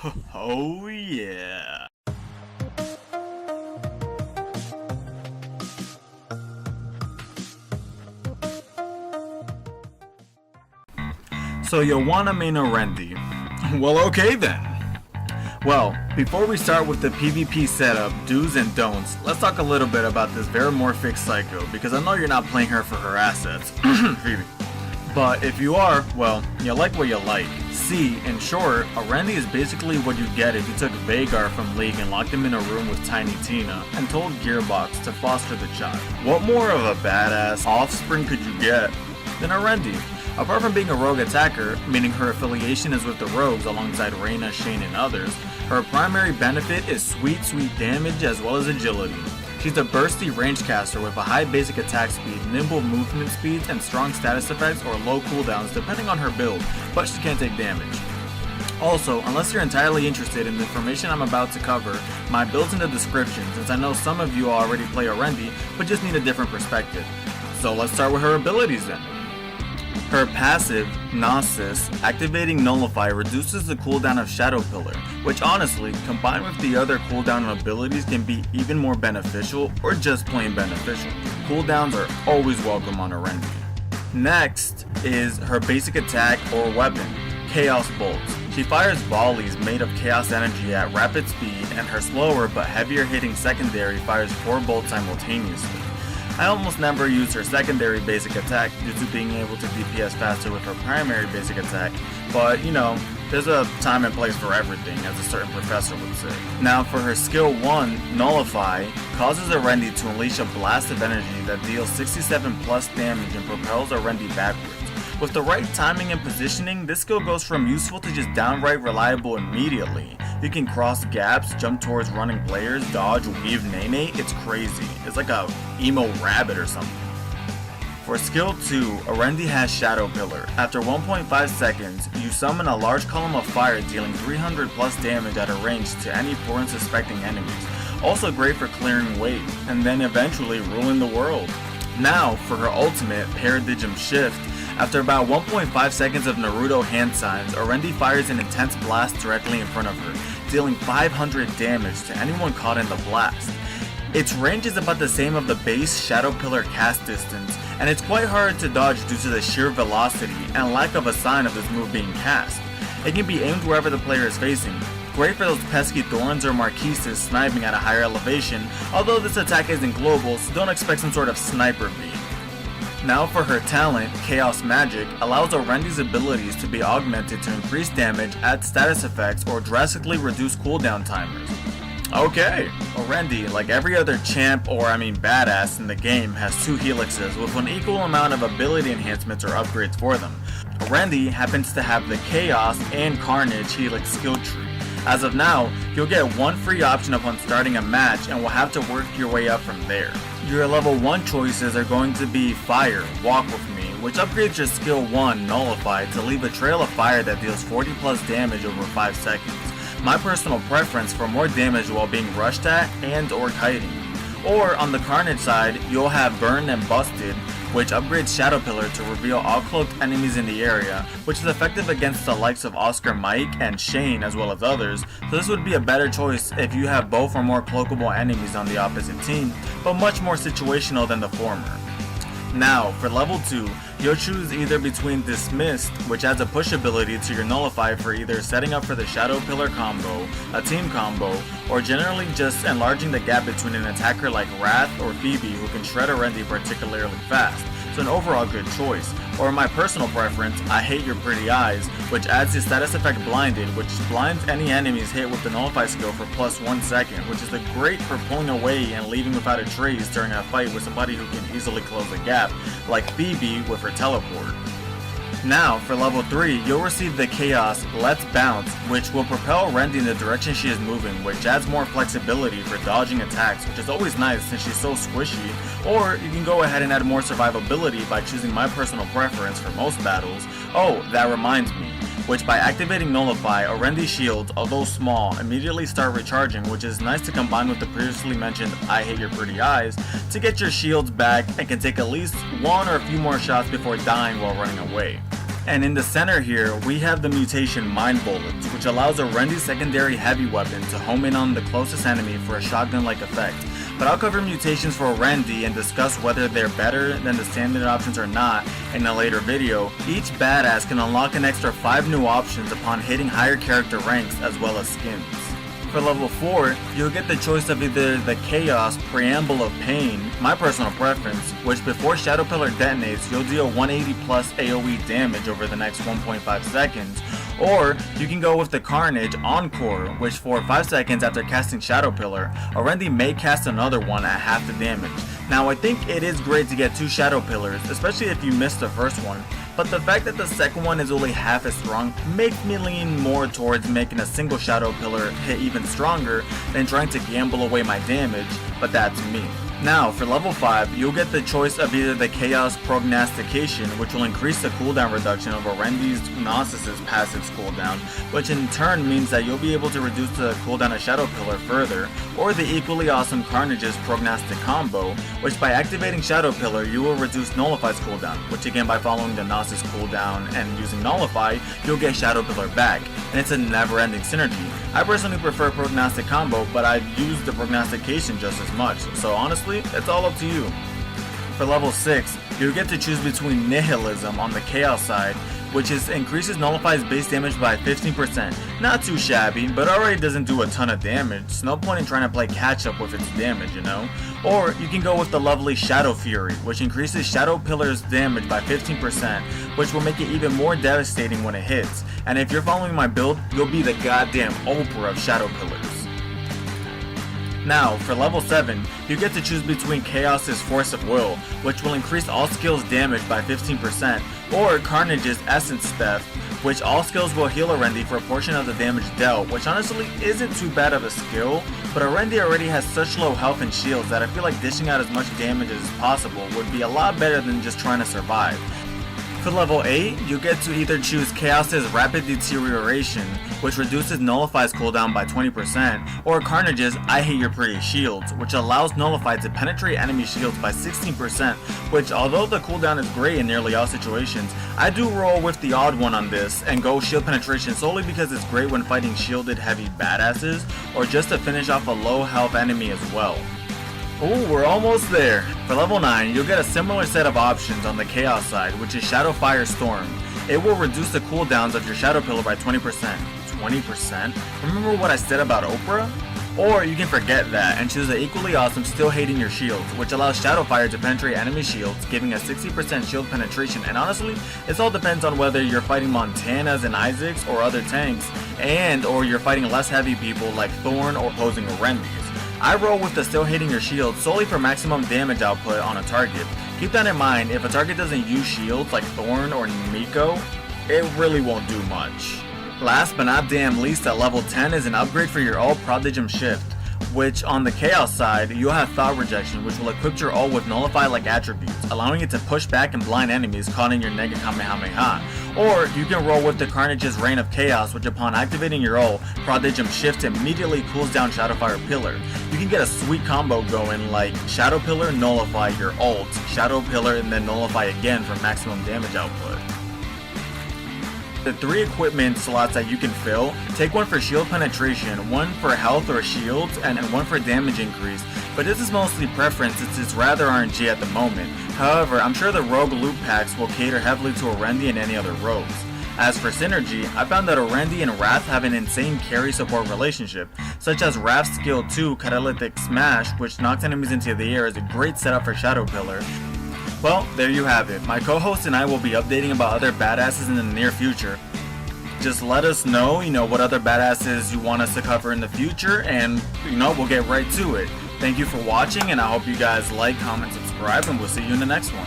Oh yeah. So you wanna main Orendi? Well, okay then. Well, before we start with the PvP setup, do's and don'ts, let's talk a little bit about this Veramorphic Psycho, because I know you're not playing her for her assets. Phoebe. But if you are, well, you like what you like. See, in short, Orendi is basically what you get if you took Veigar from League and locked him in a room with Tiny Tina and told Gearbox to foster the child. What more of a badass offspring could you get than Orendi? Apart from being a rogue attacker, meaning her affiliation is with the rogues alongside Reyna, Shane, and others, her primary benefit is sweet damage as well as agility. She's a bursty range caster with a high basic attack speed, nimble movement speeds, and strong status effects or low cooldowns depending on her build, but she can't take damage. Also, unless you're entirely interested in the information I'm about to cover, my build's in the description since I know some of you already play Orendi but just need a different perspective. So let's start with her abilities then. Her passive, Gnosis, activating Nullify reduces the cooldown of Shadow Pillar, which honestly, combined with the other cooldown abilities can be even more beneficial or just plain beneficial. Cooldowns are always welcome on Orendi. Next is her basic attack or weapon, Chaos Bolts. She fires volleys made of chaos energy at rapid speed, and her slower but heavier hitting secondary fires 4 bolts simultaneously. I almost never use her secondary basic attack due to being able to DPS faster with her primary basic attack, but you know, there's a time and place for everything, as a certain professor would say. Now for her skill 1, Nullify, causes Orendi to unleash a blast of energy that deals 67 plus damage and propels Orendi backwards. With the right timing and positioning, this skill goes from useful to just downright reliable immediately. You can cross gaps, jump towards running players, dodge, weave Nene, it's crazy. It's like a emo rabbit or something. For skill 2, Orendi has Shadow Pillar. After 1.5 seconds, you summon a large column of fire dealing 300 plus damage at a range to any poor and suspecting enemies. Also great for clearing weight, and then eventually ruling the world. Now, for her ultimate, Paradigm Shift, after about 1.5 seconds of Naruto hand signs, Orendi fires an intense blast directly in front of her, dealing 500 damage to anyone caught in the blast. Its range is about the same of the base Shadow Pillar cast distance, and it's quite hard to dodge due to the sheer velocity and lack of a sign of this move being cast. It can be aimed wherever the player is facing, great for those pesky Thorns or Marquises sniping at a higher elevation, although this attack isn't global, so don't expect some sort of sniper beam. Now for her talent, Chaos Magic allows Orendi's abilities to be augmented to increase damage, add status effects, or drastically reduce cooldown timers. Okay, Orendi, like every other champ or badass in the game, has 2 helixes with an equal amount of ability enhancements or upgrades for them. Orendi happens to have the Chaos and Carnage helix skill tree. As of now, you'll get 1 free option upon starting a match and will have to work your way up from there. Your level 1 choices are going to be Fire, Walk With Me, which upgrades your skill 1, Nullify, to leave a trail of fire that deals 40 plus damage over 5 seconds. My personal preference for more damage while being rushed at and or kiting. Or on the Carnage side, you'll have Burn and Busted, which upgrades Shadow Pillar to reveal all cloaked enemies in the area, which is effective against the likes of Oscar Mike and Shane as well as others, so this would be a better choice if you have both or more cloakable enemies on the opposite team, but much more situational than the former. Now, for level 2, you'll choose either between Dismissed, which adds a push ability to your Nullify for either setting up for the Shadow Pillar combo, a team combo, or generally just enlarging the gap between an attacker like Wrath or Phoebe who can shred Orendi particularly fast, so an overall good choice. Or my personal preference, I Hate Your Pretty Eyes, which adds the status effect Blinded, which blinds any enemies hit with the Nullify skill for plus 1 second, which is great for pulling away and leaving without a trace during a fight with somebody who can easily close the gap, like Phoebe with her teleport. Now, for level 3, you'll receive the Chaos Let's Bounce, which will propel Orendi in the direction she is moving, which adds more flexibility for dodging attacks, which is always nice since she's so squishy, or you can go ahead and add more survivability by choosing my personal preference for most battles. Oh, that reminds me, which by activating Nullify, Orendi's shields, although small, immediately start recharging, which is nice to combine with the previously mentioned I Hate Your Pretty Eyes to get your shields back and can take at least 1 or a few more shots before dying while running away. And in the center here, we have the mutation Mind Bullets, which allows a Rendi's secondary heavy weapon to home in on the closest enemy for a shotgun-like effect. But I'll cover mutations for Rendi and discuss whether they're better than the standard options or not in a later video. Each badass can unlock an extra 5 new options upon hitting higher character ranks as well as skins. For level 4, you'll get the choice of either the Chaos Preamble of Pain, my personal preference, which before Shadow Pillar detonates, you'll deal 180 plus AoE damage over the next 1.5 seconds, or you can go with the Carnage Encore, which for 5 seconds after casting Shadow Pillar, a Rendi may cast another one at half the damage. Now I think it is great to get 2 Shadow Pillars, especially if you missed the first one, but the fact that the second one is only half as strong makes me lean more towards making a single Shadow Pillar hit even stronger than trying to gamble away my damage, but that's me. Now, for level 5, you'll get the choice of either the Chaos Prognostication, which will increase the cooldown reduction of a Rendi's Gnosis' passive cooldown, which in turn means that you'll be able to reduce the cooldown of Shadow Pillar further, or the equally awesome Carnage's Prognostic Combo, which by activating Shadow Pillar, you will reduce Nullify's cooldown, which again by following the Gnosis cooldown and using Nullify, you'll get Shadow Pillar back, and it's a never-ending synergy. I personally prefer Prognostic Combo, but I've used the Prognostication just as much, so honestly, it's all up to you. For level 6, you'll get to choose between Nihilism on the Chaos side, which increases Nullify's base damage by 15%. Not too shabby, but already doesn't do a ton of damage, so no point in trying to play catch up with its damage, you know? Or you can go with the lovely Shadow Fury, which increases Shadow Pillar's damage by 15%, which will make it even more devastating when it hits. And if you're following my build, you'll be the goddamn Oprah of Shadow Pillars. Now, for level 7, you get to choose between Chaos's Force of Will, which will increase all skills damage by 15%, or Carnage's Essence Theft, which all skills will heal a Rendi for a portion of the damage dealt, which honestly isn't too bad of a skill, but a Rendi already has such low health and shields that I feel like dishing out as much damage as possible would be a lot better than just trying to survive. For level 8, you get to either choose Chaos's Rapid Deterioration, which reduces Nullify's cooldown by 20%, or Carnage's I Hate Your Pretty Shields, which allows Nullify to penetrate enemy shields by 16%, which although the cooldown is great in nearly all situations, I do roll with the odd one on this and go shield penetration solely because it's great when fighting shielded heavy badasses, or just to finish off a low health enemy as well. Ooh, we're almost there. For level 9, you'll get a similar set of options on the Chaos side, which is Shadow Fire Storm. It will reduce the cooldowns of your Shadow Pillar by 20%. 20%? Remember what I said about Oprah? Or you can forget that and choose the equally awesome Still Hating Your Shields, which allows Shadow Fire to penetrate enemy shields, giving a 60% shield penetration, and honestly, this all depends on whether you're fighting Montanas and Isaacs or other tanks, and or you're fighting less heavy people like Thorn or opposing Rendis. I roll with the Still Hating Your Shield solely for maximum damage output on a target. Keep that in mind, if a target doesn't use shields like Thorn or Miko, it really won't do much. Last but not damn least, at level 10 is an upgrade for your ult Prodigum Shift, which on the Chaos side, you'll have Thought Rejection, which will equip your ult with Nullify-like attributes, allowing it to push back and blind enemies caught in your Nega Kamehameha. Or you can roll with the Carnage's Reign of Chaos, which upon activating your ult, Prodigum Shift immediately cools down Shadowfire Pillar. You can get a sweet combo going like Shadow Pillar, Nullify your ult, Shadow Pillar, and then Nullify again for maximum damage output. The 3 equipment slots that you can fill, take one for shield penetration, one for health or shields, and one for damage increase, but this is mostly preference since it's rather RNG at the moment. However, I'm sure the rogue loot packs will cater heavily to Orendi and any other rogues. As for synergy, I found that Orendi and Wrath have an insane carry support relationship, such as Wrath's skill 2, Catalytic Smash, which knocks enemies into the air, is a great setup for Shadow Pillar. Well, there you have it. My co-host and I will be updating about other badasses in the near future. Just let us know, what other badasses you want us to cover in the future, and, we'll get right to it. Thank you for watching, and I hope you guys like, comment, subscribe, and we'll see you in the next one.